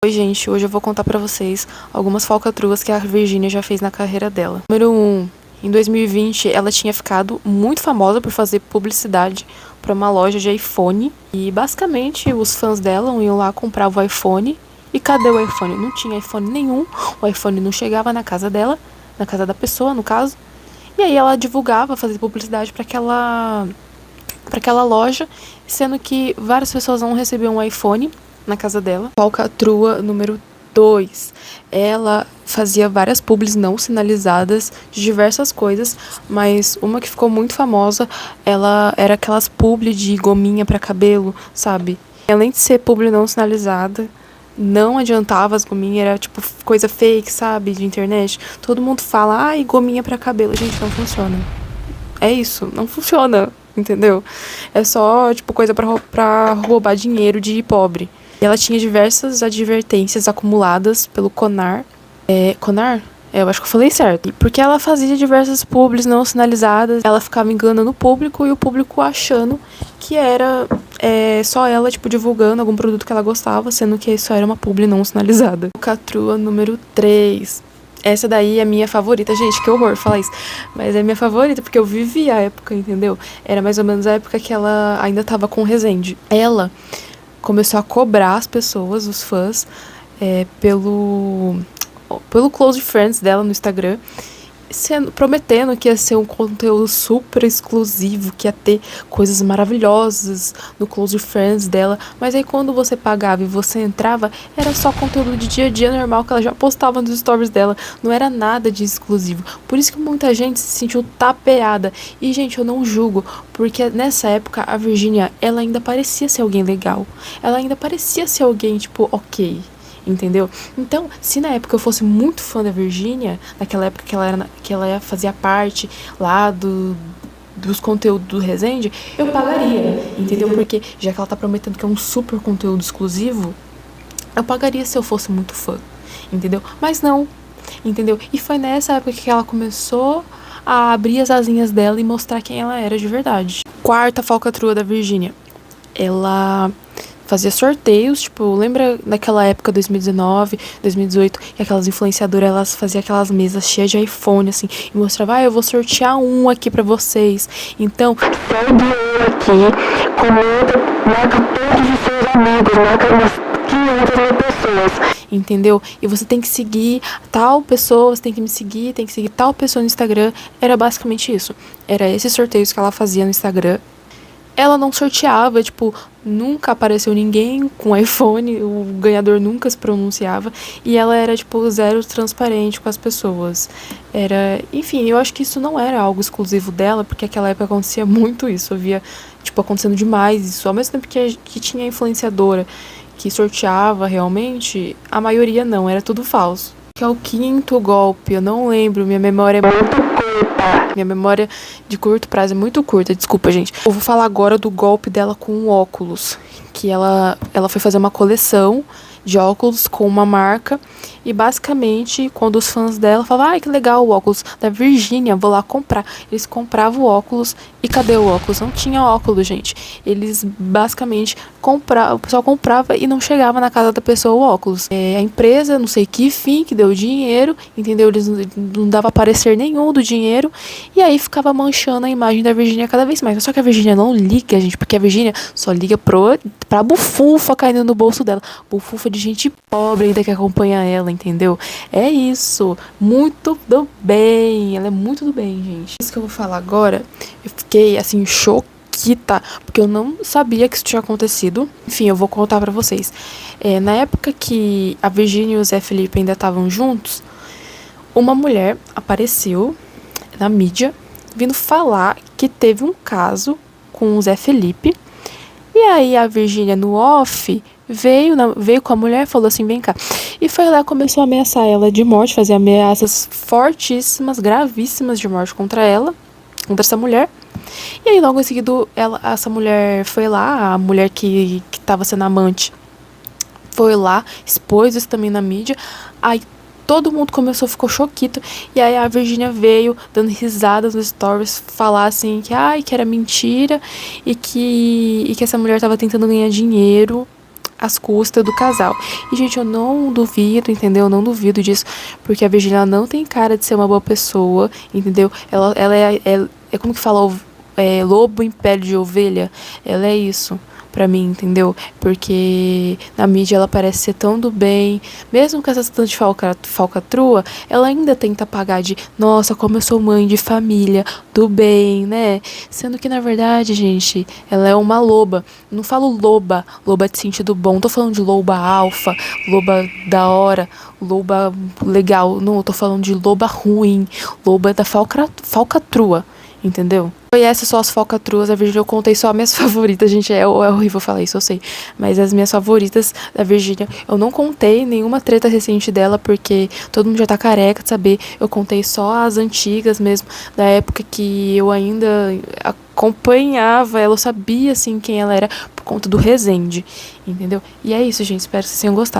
Oi, gente, hoje eu vou contar pra vocês algumas falcatruas que a Virgínia já fez na carreira dela. Número 1. Em 2020, ela tinha ficado muito famosa por fazer publicidade para uma loja de iPhone. E basicamente os fãs dela iam lá comprar o iPhone. E cadê o iPhone? Não tinha iPhone nenhum, o iPhone não chegava na casa dela, na casa da pessoa, no caso. E aí ela divulgava, fazia publicidade para aquela loja, sendo que várias pessoas não recebiam um iPhone na casa dela. Falcatrua número 2. Ela fazia várias publis não sinalizadas de diversas coisas, mas uma que ficou muito famosa, ela era aquelas publi de gominha para cabelo, sabe? Além de ser publi não sinalizada, não adiantava as gominhas, era tipo coisa fake, sabe? De internet. Todo mundo fala, ai, gominha para cabelo. Gente, não funciona. É isso, não funciona, entendeu? É só, tipo, coisa pra roubar dinheiro de pobre. E ela tinha diversas advertências acumuladas pelo CONAR. CONAR? Eu acho que eu falei certo. Porque ela fazia diversas publis não sinalizadas, ela ficava enganando o público e o público achando que era só ela, tipo, divulgando algum produto que ela gostava, sendo que isso era uma publi não sinalizada. Falcatrua número 3. Essa daí é minha favorita. Gente, que horror falar isso. Mas é minha favorita porque eu vivi a época, entendeu? Era mais ou menos a época que ela ainda tava com o Resende. Ela começou a cobrar as pessoas, os fãs, pelo Close Friends dela no Instagram, prometendo que ia ser um conteúdo super exclusivo, que ia ter coisas maravilhosas no Close Friends dela, mas aí quando você pagava e você entrava, era só conteúdo de dia a dia normal que ela já postava nos stories dela, não era nada de exclusivo. Por isso que muita gente se sentiu tapeada. E, gente, eu não julgo, porque nessa época a Virgínia, ela ainda parecia ser alguém legal, ela ainda parecia ser alguém, tipo, ok, entendeu? Então, se na época eu fosse muito fã da Virgínia, naquela época que ela fazia parte lá dos conteúdos do Resende, eu pagaria, entendeu? Porque já que ela tá prometendo que é um super conteúdo exclusivo, eu pagaria se eu fosse muito fã, entendeu? Mas não, entendeu? E foi nessa época que ela começou a abrir as asinhas dela e mostrar quem ela era de verdade. Quarta falcatrua da Virgínia. Ela fazia sorteios, tipo, lembra daquela época, 2019, 2018, que aquelas influenciadoras, elas faziam aquelas mesas cheias de iPhone, assim, e mostrava, eu vou sortear um aqui pra vocês. Então, segue eu aqui, comenta, marca todos os seus amigos, marca umas 500 mil pessoas, entendeu? E você tem que seguir tal pessoa, você tem que me seguir, tem que seguir tal pessoa no Instagram. Era basicamente isso. Era esses sorteios que ela fazia no Instagram. Ela não sorteava, tipo, nunca apareceu ninguém com iPhone, o ganhador nunca se pronunciava, e ela era, tipo, zero transparente com as pessoas. Enfim, eu acho que isso não era algo exclusivo dela, porque naquela época acontecia muito isso, eu via, tipo, acontecendo demais isso. Ao mesmo tempo que tinha influenciadora que sorteava realmente, a maioria não, era tudo falso. Que é o quinto golpe, eu não lembro, minha memória é muito curta. Minha memória de curto prazo é muito curta, desculpa, gente. Eu vou falar agora do golpe dela com óculos, que ela foi fazer uma coleção de óculos com uma marca, e basicamente, quando os fãs dela falavam, ai, que legal o óculos da Virgínia, vou lá comprar. Eles compravam o óculos, e cadê o óculos? Não tinha óculos, gente. Eles basicamente compravam, o pessoal comprava e não chegava na casa da pessoa o óculos. A empresa, não sei que fim, que deu o dinheiro, entendeu? Eles não dava parecer nenhum do dinheiro, e aí ficava manchando a imagem da Virgínia cada vez mais. Só que a Virgínia não liga, gente, porque a Virgínia só liga pra bufunfa caindo no bolso dela. Bufunfa de gente pobre ainda que acompanha ela, entendeu? É isso. Muito do bem. Ela é muito do bem, gente. Isso que eu vou falar agora, eu fiquei, assim, choquita, porque eu não sabia que isso tinha acontecido. Enfim, eu vou contar pra vocês. Na época que a Virgínia e o Zé Felipe ainda estavam juntos, uma mulher apareceu na mídia, vindo falar que teve um caso com o Zé Felipe. E aí a Virgínia, no off, veio com a mulher e falou assim, vem cá. E foi lá, começou a ameaçar ela de morte, fazer ameaças fortíssimas, gravíssimas de morte contra ela, contra essa mulher. E aí logo em seguida, essa mulher foi lá, a mulher que tava sendo amante, foi lá, expôs isso também na mídia. Aí todo mundo ficou choquito. E aí a Virgínia veio dando risadas nos stories, falar assim que era mentira e que essa mulher tava tentando ganhar dinheiro às custas do casal. E, gente, eu não duvido, entendeu? Eu não duvido disso, porque a Virgínia não tem cara de ser uma boa pessoa, entendeu? Ela é como que fala, lobo em pele de ovelha. Ela é isso pra mim, entendeu? Porque na mídia ela parece ser tão do bem, mesmo com essas tantas de falcatrua, ela ainda tenta pagar de, nossa, como eu sou mãe de família, do bem, né? Sendo que, na verdade, gente, ela é uma loba. Não falo loba, loba de sentido bom, tô falando de loba alfa, loba da hora, loba legal, não, eu tô falando de loba ruim, loba da falcatrua, entendeu? Foi essas só as falcatruas da Virgínia, eu contei só as minhas favoritas, gente, é horrível falar isso, eu sei, mas as minhas favoritas da Virgínia, eu não contei nenhuma treta recente dela, porque todo mundo já tá careca de saber, eu contei só as antigas mesmo, da época que eu ainda acompanhava ela, eu sabia, assim, quem ela era, por conta do Resende, entendeu? E é isso, gente, espero que vocês tenham gostado.